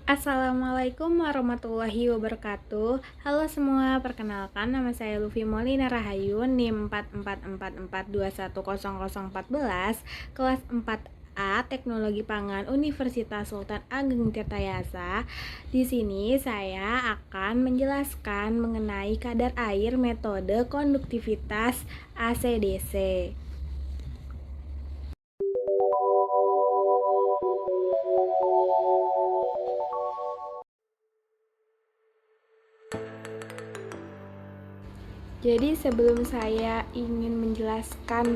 Assalamualaikum warahmatullahi wabarakatuh. Halo semua, perkenalkan nama saya Lufi Molina Rahayu, NIM 4444210014, kelas 4A Teknologi Pangan Universitas Sultan Ageng Tirtayasa. Di sini saya akan menjelaskan mengenai kadar air metode konduktivitas ACDC. Jadi sebelum saya ingin menjelaskan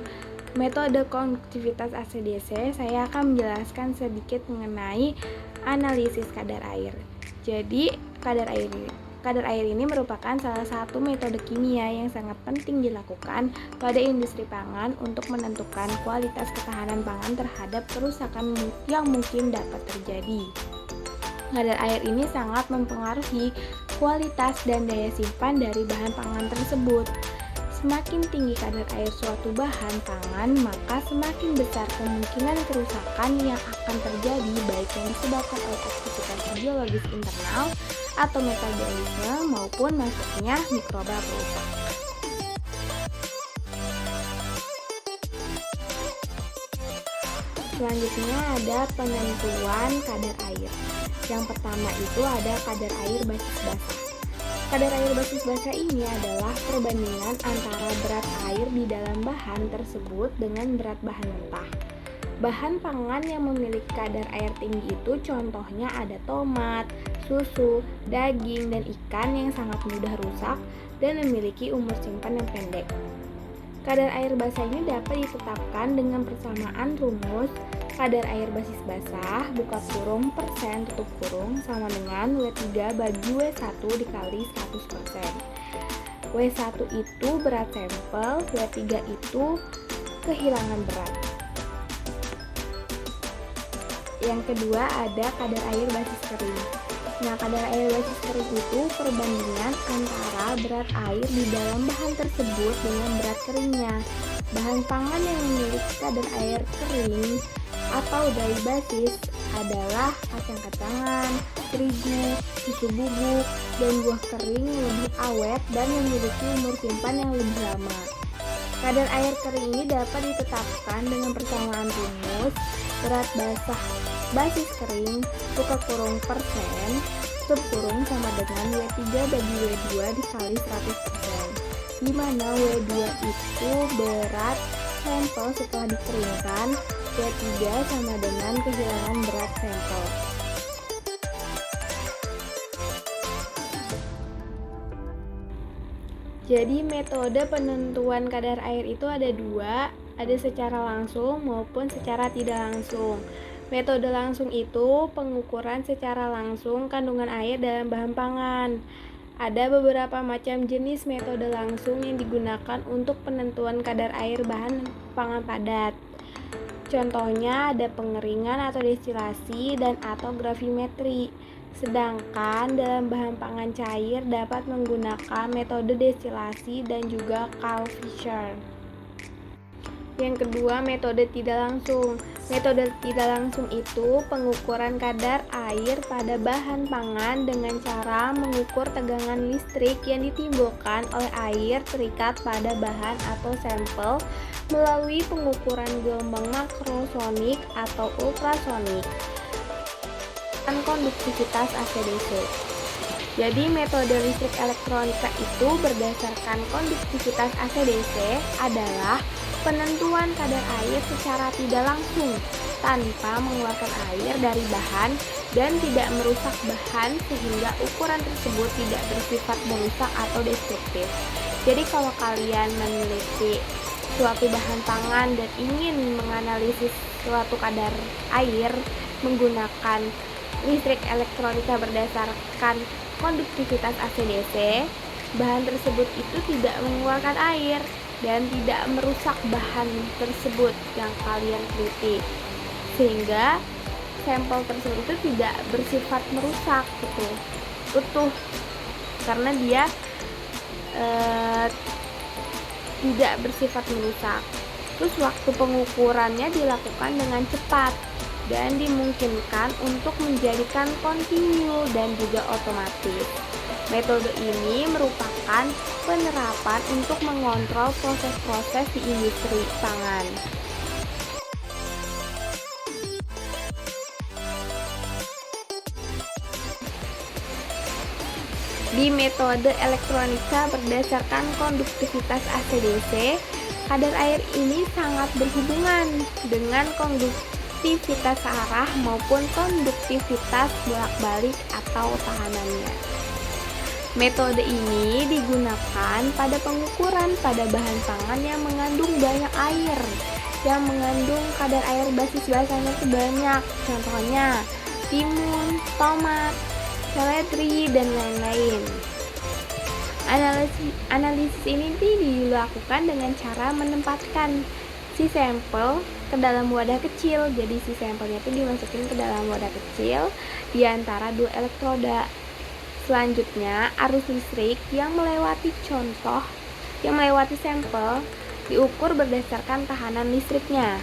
metode konduktivitas ACDC, saya akan menjelaskan sedikit mengenai analisis kadar air. Jadi kadar air ini merupakan salah satu metode kimia yang sangat penting dilakukan pada industri pangan untuk menentukan kualitas ketahanan pangan terhadap kerusakan yang mungkin dapat terjadi. Kadar air ini sangat mempengaruhi kualitas dan daya simpan dari bahan pangan tersebut. Semakin tinggi kadar air suatu bahan pangan, maka semakin besar kemungkinan kerusakan yang akan terjadi, baik yang disebabkan oleh aktivitas biologis internal atau metabolisme maupun masuknya mikroba perusak. Selanjutnya ada penentuan kadar air. Yang pertama itu ada kadar air basis basah. Kadar air basis basah ini adalah perbandingan antara berat air di dalam bahan tersebut dengan berat bahan mentah. Bahan pangan yang memiliki kadar air tinggi itu contohnya ada tomat, susu, daging, dan ikan yang sangat mudah rusak dan memiliki umur simpan yang pendek. Kadar air basah ini dapat ditetapkan dengan persamaan rumus kadar air basis basah buka kurung persen tutup kurung sama dengan W3 bagi W1 dikali 100%. W1 itu berat sampel, W3 itu kehilangan berat. Yang kedua ada kadar air basis kering. Nah, kadar air basis kering itu perbandingan antara berat air di dalam bahan tersebut dengan berat keringnya. Bahan pangan yang memiliki kadar air kering atau dari basis adalah kacang-kacangan, terigu, susu bubuk, dan buah kering lebih awet dan memiliki umur simpan yang lebih lama. Kadar air kering ini dapat ditetapkan dengan persamaan rumus berat basah basis kering buka kurung persen tutup kurung sama dengan W3 bagi W2 dikali 100%, di mana W2 itu berat sampel setelah dikeringkan, W3 sama dengan kehilangan berat sampel. Jadi metode penentuan kadar air itu ada dua, ada secara langsung maupun secara tidak langsung. Metode langsung itu pengukuran secara langsung kandungan air dalam bahan pangan. Ada beberapa macam jenis metode langsung yang digunakan untuk penentuan kadar air bahan pangan padat. Contohnya ada pengeringan atau destilasi dan atau gravimetri. Sedangkan dalam bahan pangan cair dapat menggunakan metode destilasi dan juga Karl-Fischer. Yang kedua, metode tidak langsung. Metode tidak langsung itu pengukuran kadar air pada bahan pangan dengan cara mengukur tegangan listrik yang ditimbulkan oleh air terikat pada bahan atau sampel melalui pengukuran gelombang makrosonik atau ultrasonik dan konduktivitas ACDC. Jadi metode listrik elektronika itu berdasarkan konduktivitas ACDC adalah penentuan kadar air secara tidak langsung tanpa mengeluarkan air dari bahan dan tidak merusak bahan sehingga ukuran tersebut tidak bersifat merusak atau destruktif. Jadi kalau kalian memiliki suatu bahan pangan dan ingin menganalisis suatu kadar air menggunakan listrik elektronika berdasarkan konduktivitas ACDC, bahan tersebut itu tidak mengeluarkan air dan tidak merusak bahan tersebut yang kalian teliti, sehingga sampel tersebut itu tidak bersifat merusak gitu, utuh, karena dia tidak bersifat merusak. Terus waktu pengukurannya dilakukan dengan cepat. dan dimungkinkan untuk menjadikan kontinu dan juga otomatis. Metode ini merupakan penerapan untuk mengontrol proses-proses di industri pangan. Di metode elektronika berdasarkan konduktivitas AC/DC, kadar air ini sangat berhubungan dengan konduktivitas arah maupun konduktivitas bolak-balik atau tahanannya. Metode ini digunakan pada pengukuran pada bahan pangan yang mengandung banyak air, yang mengandung kadar air basis basahnya sebanyak, contohnya timun, tomat, seledri, dan lain-lain. Analisis ini dilakukan dengan cara menempatkan si sampel ke dalam wadah kecil. Jadi si sampelnya itu dimasukin ke dalam wadah kecil di antara dua elektroda. Selanjutnya, arus listrik yang melewati sampel diukur berdasarkan tahanan listriknya.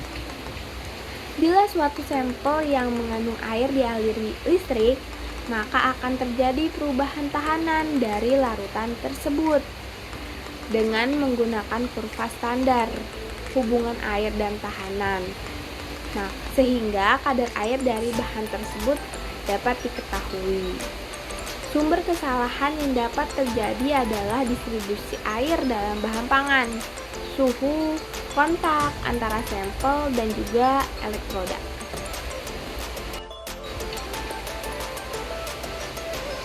Bila suatu sampel yang mengandung air dialiri listrik, maka akan terjadi perubahan tahanan dari larutan tersebut dengan menggunakan kurva standar hubungan air dan tahanan. Nah, sehingga kadar air dari bahan tersebut dapat diketahui. Sumber kesalahan yang dapat terjadi adalah distribusi air dalam bahan pangan, suhu, kontak antara sampel dan juga elektroda.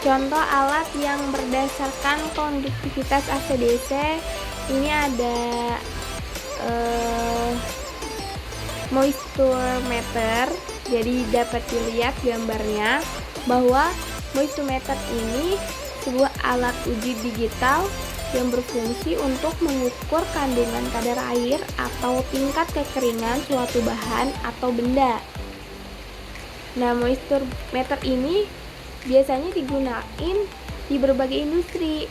Contoh alat yang berdasarkan konduktivitas AC/DC ini ada moisture meter. Jadi dapat dilihat gambarnya bahwa moisture meter ini sebuah alat uji digital yang berfungsi untuk mengukur kandungan kadar air atau tingkat kekeringan suatu bahan atau benda. Nah, moisture meter ini biasanya digunakan di berbagai industri,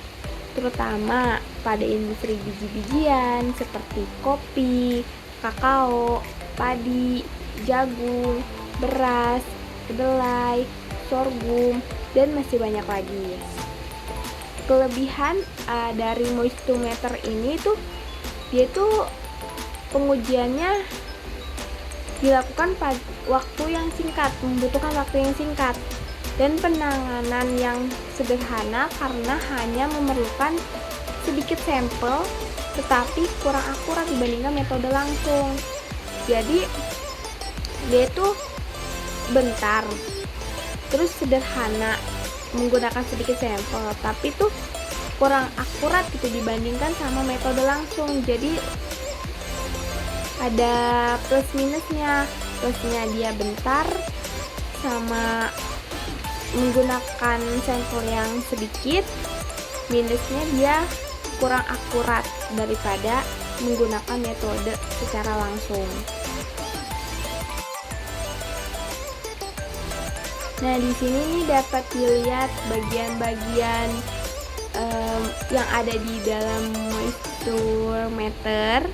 terutama pada industri biji-bijian seperti kopi, kakao, padi, jagung, beras, kedelai, sorghum, dan masih banyak lagi. Kelebihan dari moisture meter ini tuh dia tuh pengujiannya dilakukan pada waktu yang singkat, membutuhkan waktu yang singkat, dan penanganan yang sederhana karena hanya memerlukan sedikit sampel tetapi kurang akurat dibandingkan metode langsung. Jadi dia tuh bentar, terus sederhana, menggunakan sedikit sampel, tapi tuh kurang akurat gitu dibandingkan sama metode langsung. Jadi ada plus minusnya. Plusnya dia bentar, sama menggunakan sampel yang sedikit. Minusnya dia kurang akurat daripada menggunakan metode secara langsung. Nah, di sini nih dapat dilihat bagian-bagian yang ada di dalam moisture meter.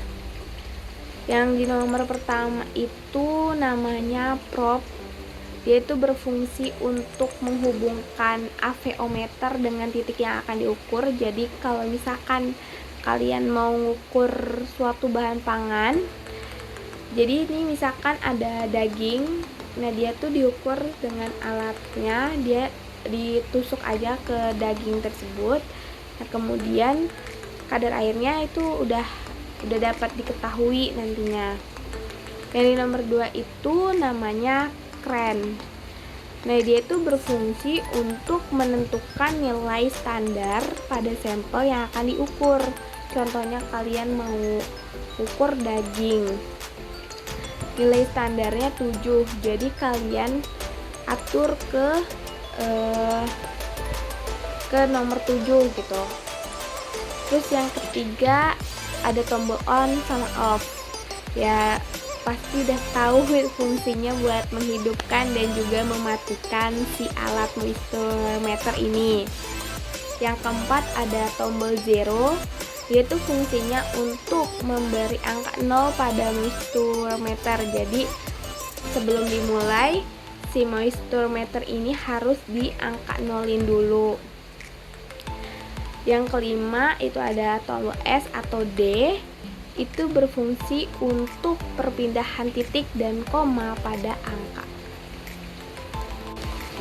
Yang di nomor pertama itu namanya probe. Dia itu berfungsi untuk menghubungkan avometer dengan titik yang akan diukur. Jadi kalau misalkan kalian mau mengukur suatu bahan pangan, jadi ini misalkan ada daging, nah dia tuh diukur dengan alatnya, dia ditusuk aja ke daging tersebut. Nah, kemudian kadar airnya itu udah dapat diketahui nantinya. Yang di nomor 2 itu namanya kren. Nah, dia itu berfungsi untuk menentukan nilai standar pada sampel yang akan diukur. Contohnya kalian mau ukur daging, nilai standarnya 7, jadi kalian atur ke nomor 7 gitu. Terus yang ketiga ada tombol on sama off. Ya pasti udah tahu fungsinya buat menghidupkan dan juga mematikan si alat moisture meter ini. Yang keempat ada tombol zero, yaitu fungsinya untuk memberi angka 0 pada moisture meter. Jadi sebelum dimulai, si moisture meter ini harus diangka nolin dulu. Yang kelima itu ada tombol S atau D, itu berfungsi untuk perpindahan titik dan koma pada angka.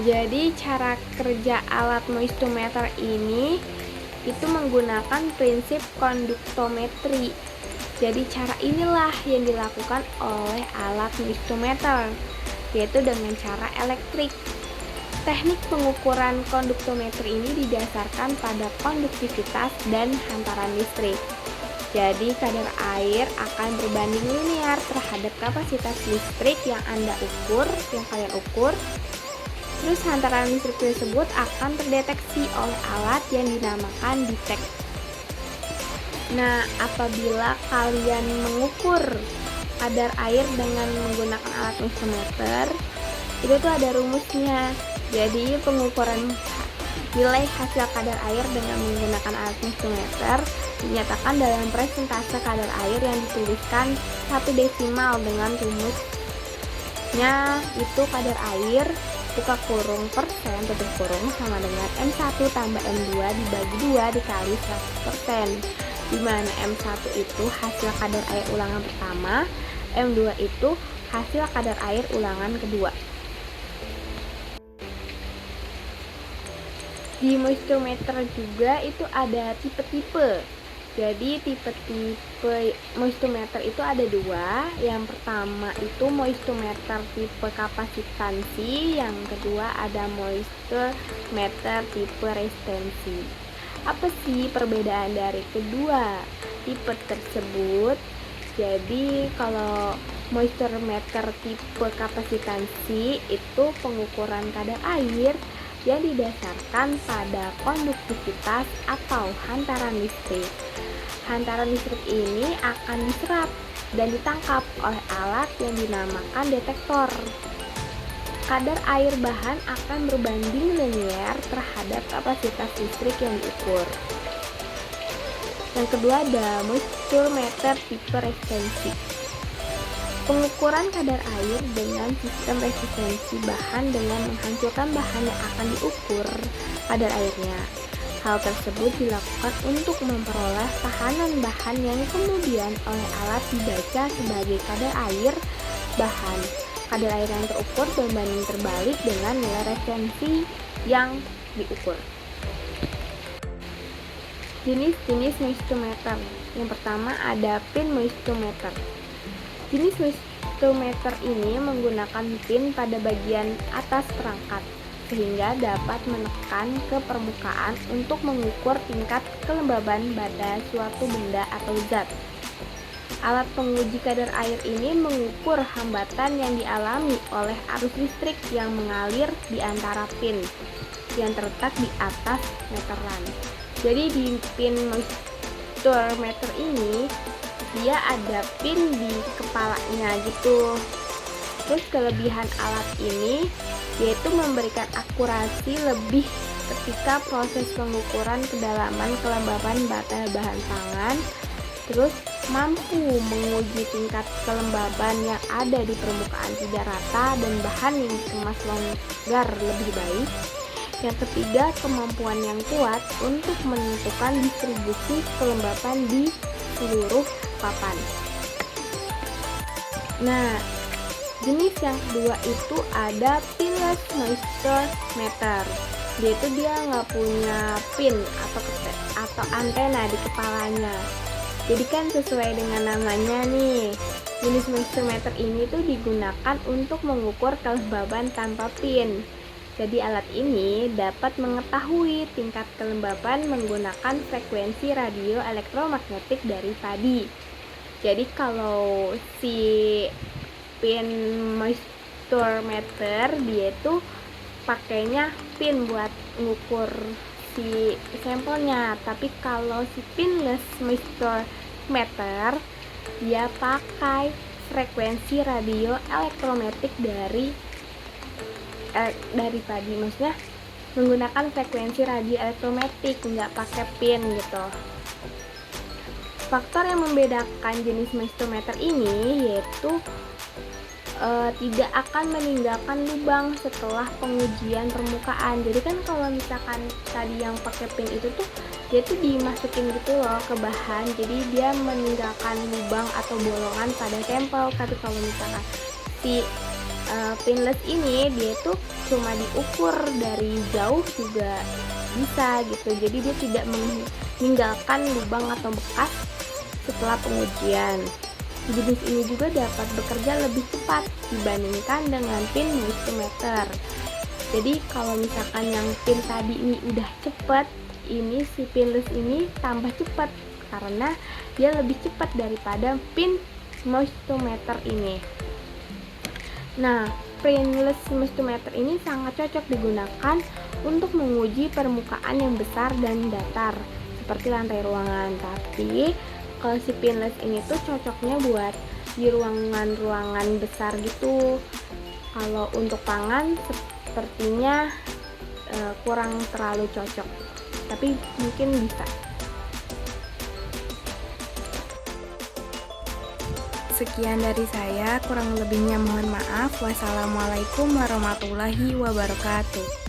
Jadi cara kerja alat moisture meter ini itu menggunakan prinsip konduktometri. Jadi cara inilah yang dilakukan oleh alat moisture meter, yaitu dengan cara elektrik. Teknik pengukuran konduktometri ini didasarkan pada konduktivitas dan hantaran listrik. Jadi kadar air akan berbanding linear terhadap kapasitas listrik yang kalian ukur. Terus hantaran listrik tersebut akan terdeteksi oleh alat yang dinamakan detek. Nah, apabila kalian mengukur kadar air dengan menggunakan alat moisture meter, itu tuh ada rumusnya. Jadi pengukuran nilai hasil kadar air dengan menggunakan alat moisture meter dinyatakan dalam persentase kadar air yang dituliskan 1 desimal dengan rumusnya itu kadar air buka kurung persen tutup kurung sama dengan M1 tambah M2 dibagi 2 dikali 100%, dimana M1 itu hasil kadar air ulangan pertama, M2 itu hasil kadar air ulangan kedua. Di moisture meter juga itu ada tipe-tipe. Jadi tipe-tipe moisture meter itu ada dua. Yang pertama itu moisture meter tipe kapasitansi, yang kedua ada moisture meter tipe resistensi. Apa sih perbedaan dari kedua tipe tersebut? Jadi kalau moisture meter tipe kapasitansi itu pengukuran kadar air yang didasarkan pada konduktivitas atau hantaran listrik. Hantaran listrik ini akan diserap dan ditangkap oleh alat yang dinamakan detektor. Kadar air bahan akan berbanding linear terhadap kapasitas listrik yang diukur. Yang kedua ada moisture meter tipe resistensi. Pengukuran kadar air dengan sistem resistensi bahan dengan menghancurkan bahan yang akan diukur kadar airnya. Hal tersebut dilakukan untuk memperoleh tahanan bahan yang kemudian oleh alat dibaca sebagai kadar air bahan. Kadar air yang terukur berbanding terbalik dengan nilai resistensi yang diukur. Jenis-jenis moisture meter. Yang pertama ada pin moisture meter. Jenis moisture meter ini menggunakan pin pada bagian atas perangkat sehingga dapat menekan ke permukaan untuk mengukur tingkat kelembaban pada suatu benda atau zat. Alat penguji kadar air ini mengukur hambatan yang dialami oleh arus listrik yang mengalir di antara pin yang terletak di atas meteran. Jadi di pin moisture meter ini dia ada pin di kepalanya gitu. Terus kelebihan alat ini yaitu memberikan akurasi lebih ketika proses pengukuran kedalaman kelembaban bahan pangan, terus mampu menguji tingkat kelembaban yang ada di permukaan tidak rata dan bahan yang dikemas longgar lebih baik. Yang ketiga, kemampuan yang kuat untuk menentukan distribusi kelembapan di seluruh papan. Nah, jenis yang kedua itu ada pinless moisture meter. Dia nggak punya pin atau antena di kepalanya. Jadi kan sesuai dengan namanya nih, jenis moisture meter ini tuh digunakan untuk mengukur kelembaban tanpa pin. Jadi alat ini dapat mengetahui tingkat kelembaban menggunakan frekuensi radio elektromagnetik dari padi. Jadi kalau si pin moisture meter dia itu pakainya pin buat ngukur si sampelnya, tapi kalau si pinless moisture meter dia pakai frekuensi radio elektromagnetik dari padi, maksudnya menggunakan frekuensi radio elektromagnetik, nggak pakai pin gitu. Faktor yang membedakan jenis moisture meter ini yaitu tidak akan meninggalkan lubang setelah pengujian permukaan. Jadi kan kalau misalkan tadi yang pakai pin itu tuh dia tuh dimasukin gitu loh ke bahan, jadi dia meninggalkan lubang atau bolongan pada sampel. Tapi kalau misalkan si pinless ini dia tuh cuma diukur dari jauh juga bisa gitu, jadi dia tidak meninggalkan lubang atau bekas setelah pengujian. Jenis ini juga dapat bekerja lebih cepat dibandingkan dengan pin moistometer. Jadi kalau misalkan yang pin tadi ini udah cepat, ini si pinless ini tambah cepat karena dia lebih cepat daripada pin moistometer ini. Nah, pinless moistometer ini sangat cocok digunakan untuk menguji permukaan yang besar dan datar seperti lantai ruangan. Tapi kalau si pinless ini tuh cocoknya buat di ruangan-ruangan besar gitu. Kalau untuk pangan sepertinya kurang terlalu cocok, tapi mungkin bisa. Sekian dari saya, kurang lebihnya mohon maaf. Wassalamualaikum warahmatullahi wabarakatuh.